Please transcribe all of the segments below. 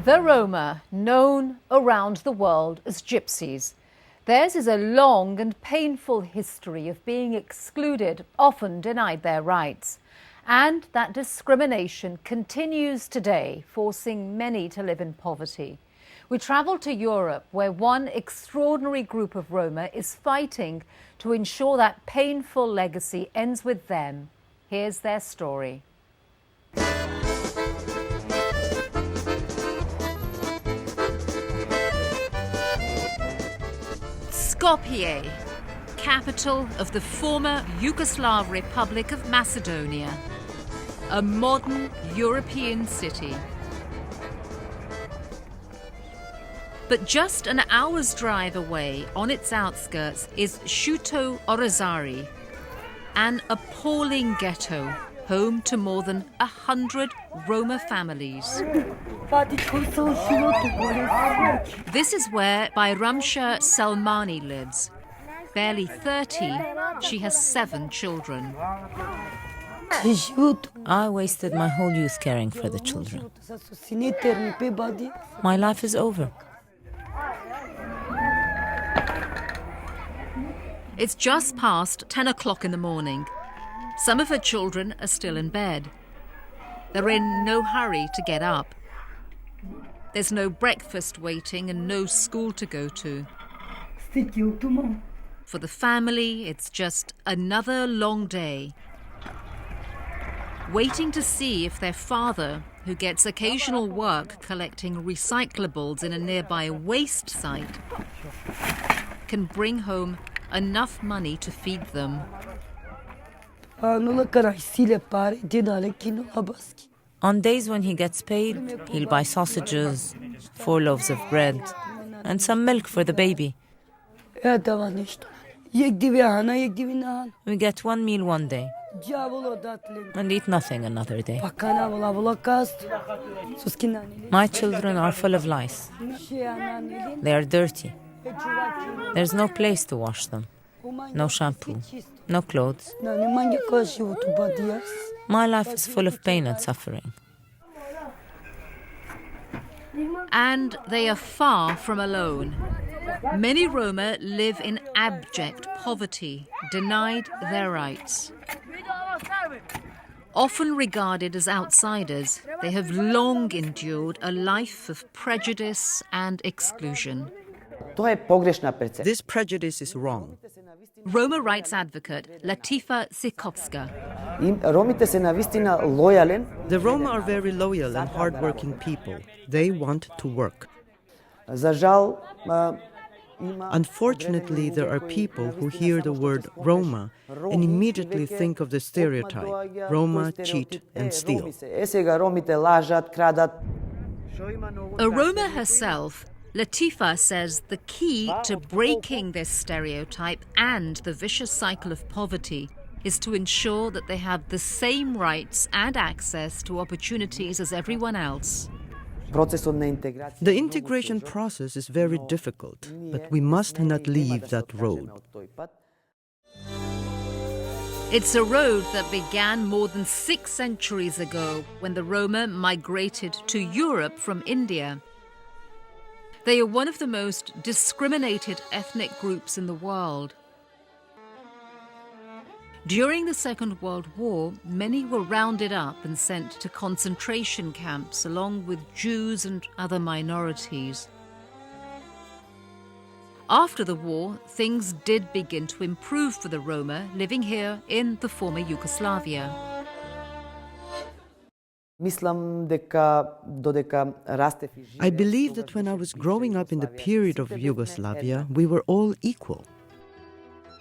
The Roma, known around the world as Gypsies. Theirs is a long and painful history of being excluded, often denied their rights. And that discrimination continues today, forcing many to live in poverty. We travel to Europe, where one extraordinary group of Roma is fighting to ensure that painful legacy ends with them. Here's their story. Skopje, capital of the former Yugoslav Republic of Macedonia, a modern European city. But just an hour's drive away, on its outskirts, is Shuto Orezari, an appalling ghetto, home to more than 100 Roma families. This is where Bayramsha Salmani lives. Barely 30, she has 7 children. I wasted my whole youth caring for the children. My life is over. It's just past 10 o'clock in the morning. Some of her children are still in bed. They're in no hurry to get up. There's no breakfast waiting and no school to go to. For the family, it's just another long day. Waiting to see if their father, who gets occasional work collecting recyclables in a nearby waste site, can bring home enough money to feed them. On days when he gets paid, he'll buy sausages, 4 loaves of bread, and some milk for the baby. We get 1 meal one day and eat nothing another day. My children are full of lice. They are dirty. There's no place to wash them. No shampoo, no clothes. My life is full of pain and suffering. And they are far from alone. Many Roma live in abject poverty, denied their rights. Often regarded as outsiders, they have long endured a life of prejudice and exclusion. This prejudice is wrong. Roma rights advocate Latifa Sikovska. The Roma are very loyal and hardworking people. They want to work. Unfortunately, there are people who hear the word Roma and immediately think of the stereotype: Roma cheat and steal. A Roma herself, Latifa says the key to breaking this stereotype and the vicious cycle of poverty is to ensure that they have the same rights and access to opportunities as everyone else. The integration process is very difficult, but we must not leave that road. It's a road that began more than 6 centuries ago when the Roma migrated to Europe from India. They are one of the most discriminated ethnic groups in the world. During the Second World War, many were rounded up and sent to concentration camps along with Jews and other minorities. After the war, things did begin to improve for the Roma living here in the former Yugoslavia. I believe that when I was growing up in the period of Yugoslavia, we were all equal.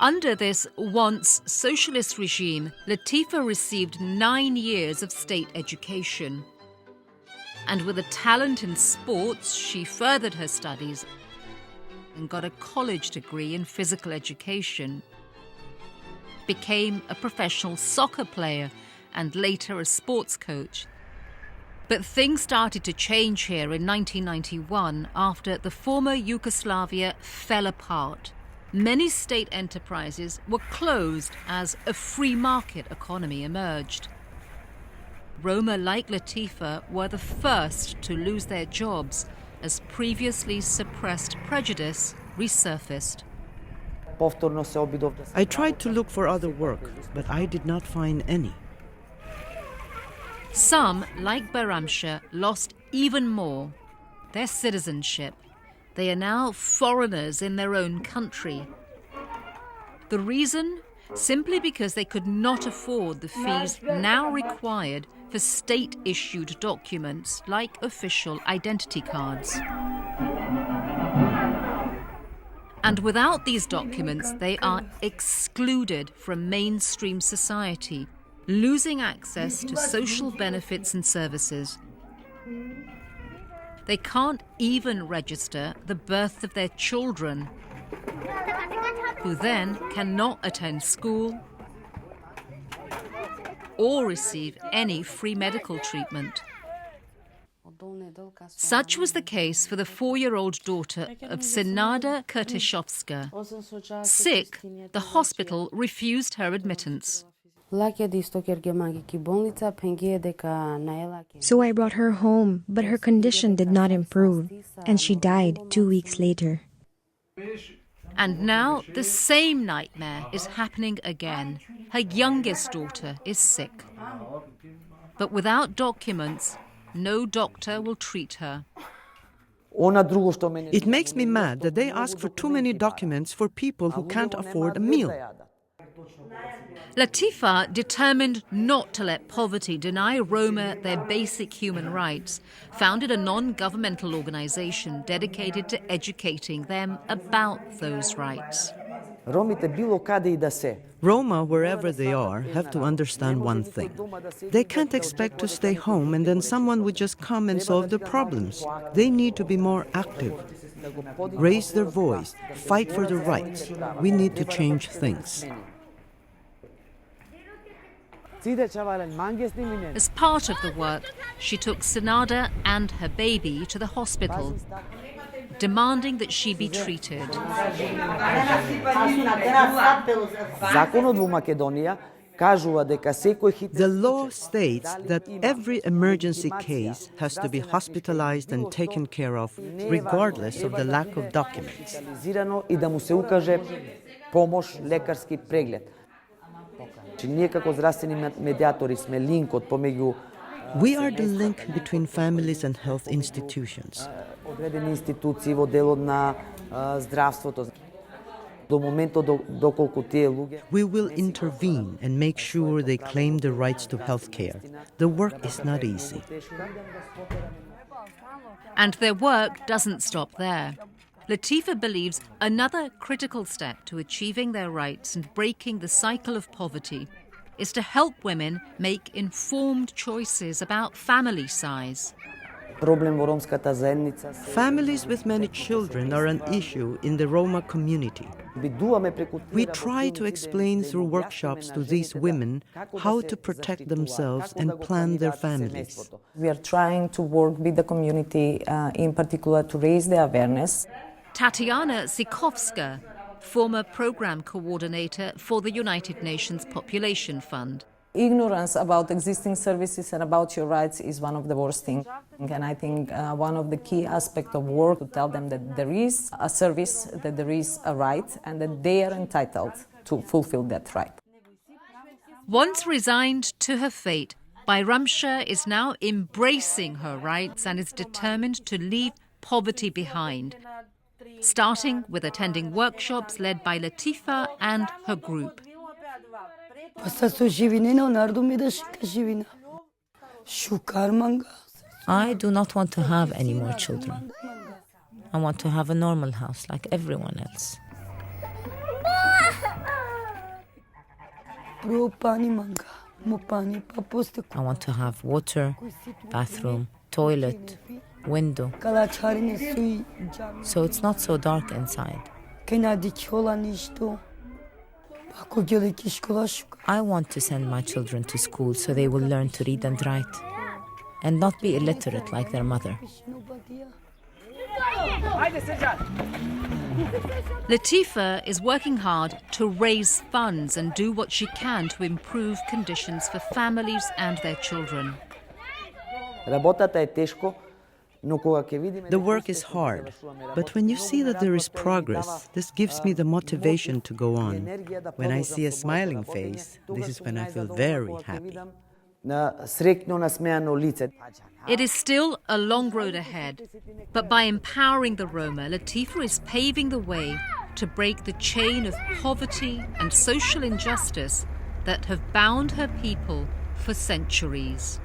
Under this once socialist regime, Latifa received 9 years of state education. And with a talent in sports, she furthered her studies and got a college degree in physical education, became a professional soccer player and later a sports coach. But things started to change here in 1991 after the former Yugoslavia fell apart. Many state enterprises were closed as a free market economy emerged. Roma like Latifa were the first to lose their jobs as previously suppressed prejudice resurfaced. I tried to look for other work, but I did not find any. Some, like Baramsha, lost even more: their citizenship. They are now foreigners in their own country. The reason? Simply because they could not afford the fees now required for state-issued documents like official identity cards. And without these documents, they are excluded from mainstream society, losing access to social benefits and services. They can't even register the birth of their children, who then cannot attend school or receive any free medical treatment. Such was the case for the 4-year-old daughter of Senada Kurtyshovska. Sick, the hospital refused her admittance. So I brought her home, but her condition did not improve, and she died 2 weeks later. And now the same nightmare is happening again. Her youngest daughter is sick. But without documents, no doctor will treat her. It makes me mad that they ask for too many documents for people who can't afford a meal. Latifa, determined not to let poverty deny Roma their basic human rights, founded a non-governmental organization dedicated to educating them about those rights. Roma, wherever they are, have to understand one thing. They can't expect to stay home and then someone would just come and solve the problems. They need to be more active, raise their voice, fight for their rights. We need to change things. As part of the work, she took Senada and her baby to the hospital, demanding that she be treated. The law states that every emergency case has to be hospitalized and taken care of, regardless of the lack of documents. Ние како здравствени медиатори сме линкот помеѓу We are the link between families and health institutions. одредени институции во делот на здравството. До моментот доколку тие луѓе We will intervene and make sure they claim the rights to health care. The work is not easy. And their work doesn't stop there. Latifa believes another critical step to achieving their rights and breaking the cycle of poverty is to help women make informed choices about family size. Families with many children are an issue in the Roma community. We try to explain through workshops to these women how to protect themselves and plan their families. We are trying to work with the community, in particular to raise the awareness. Tatiana Sikovska, former program coordinator for the United Nations Population Fund. Ignorance about existing services and about your rights is one of the worst things. And I think one of the key aspects of work to tell them that there is a service, that there is a right, and that they are entitled to fulfill that right. Once resigned to her fate, Bayramsha is now embracing her rights and is determined to leave poverty behind, starting with attending workshops led by Latifa and her group. I do not want to have any more children. I want to have a normal house like everyone else. I want to have water, bathroom, toilet, window, so it's not so dark inside. I want to send my children to school so they will learn to read and write and not be illiterate like their mother. Latifa is working hard to raise funds and do what she can to improve conditions for families and their children. Работата е тешко, но кога ќе видиме The work is hard, but when you see that there is progress, this gives me the motivation to go on. When I see a smiling face, this is when I feel very happy. На среќно насмеано лице. It is still a long road ahead, but by empowering the Roma, Latifa is paving the way to break the chain of poverty and social injustice that have bound her people for centuries.